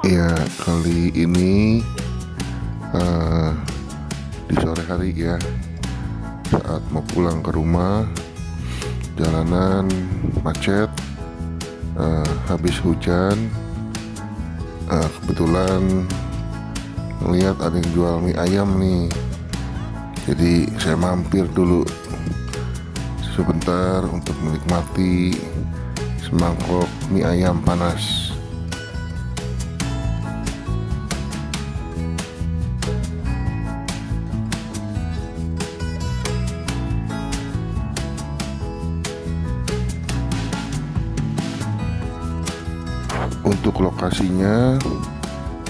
Ya, kali ini di sore hari ya, saat mau pulang ke rumah, jalanan macet, habis hujan, kebetulan melihat ada yang jual mie ayam nih. Jadi saya mampir dulu sebentar untuk menikmati semangkok mie ayam panas. Untuk lokasinya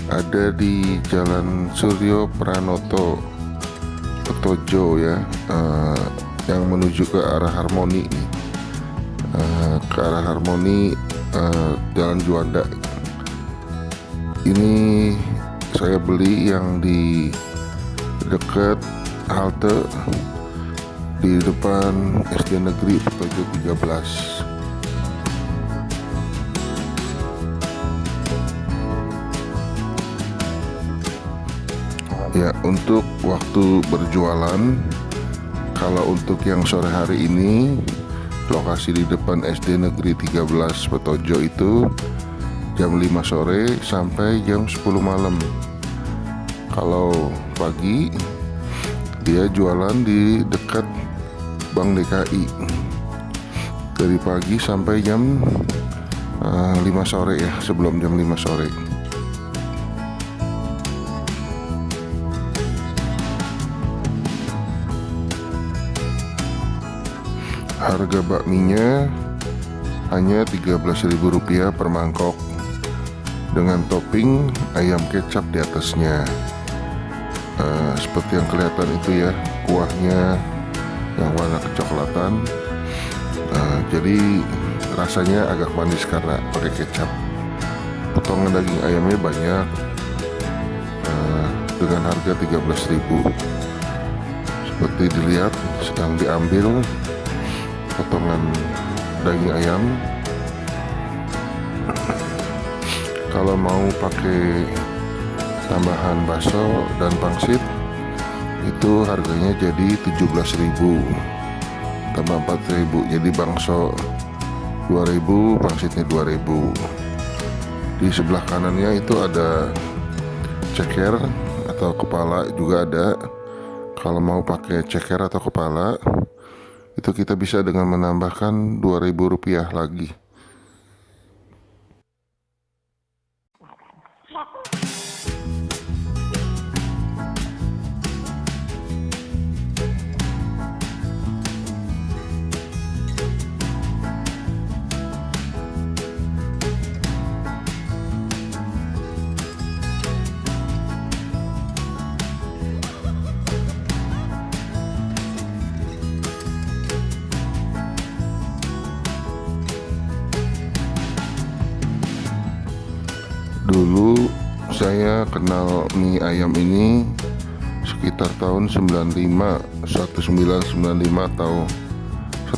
ada di Jalan Suryo Pranoto, Petojo ya, yang menuju ke arah Harmoni nih, ke arah Harmoni, Jalan Juanda. Ini saya beli yang di dekat halte di depan SD Negeri Petojo 13. Ya, untuk waktu berjualan, kalau untuk yang sore hari ini, lokasi di depan SD Negeri 13 Petojo itu jam 5 sore sampai jam 10 malam. Kalau pagi, dia jualan di dekat Bank DKI dari pagi sampai jam 5 sore ya, sebelum jam 5 sore. Harga bakminya hanya Rp13.000 per mangkok dengan topping ayam kecap di atasnya. Seperti yang kelihatan itu ya, kuahnya yang warna kecoklatan. Jadi rasanya agak manis karena pakai kecap. Potongan daging ayamnya banyak, dengan harga Rp13.000. Seperti dilihat sedang diambil potongan daging ayam. Kalau mau pakai tambahan bakso dan pangsit, itu harganya jadi Rp17.000 tambah Rp4.000, jadi bakso Rp2.000, pangsitnya Rp2.000. Di sebelah kanannya itu ada ceker atau kepala juga ada. Kalau mau pakai ceker atau kepala, itu kita bisa dengan menambahkan Rp2.000 lagi. Dulu saya kenal mie ayam ini sekitar tahun 1995 atau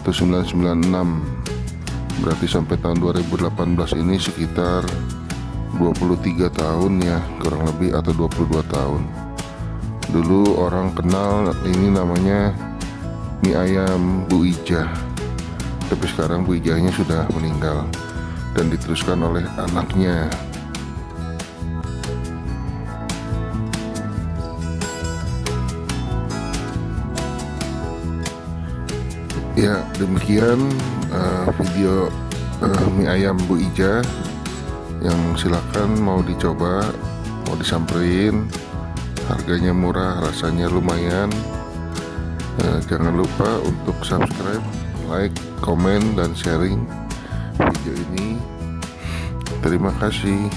1996. Berarti sampai tahun 2018 ini sekitar 23 tahun ya, kurang lebih, atau 22 tahun. Dulu orang kenal ini namanya mie ayam Bu Ijah. Tapi sekarang Bu Ijahnya sudah meninggal dan diteruskan oleh anaknya. Ya, demikian video mie ayam Bu Ija, yang silakan mau dicoba, mau disamperin. Harganya murah, rasanya lumayan. Jangan lupa untuk subscribe, like, komen, dan sharing video ini. Terima kasih.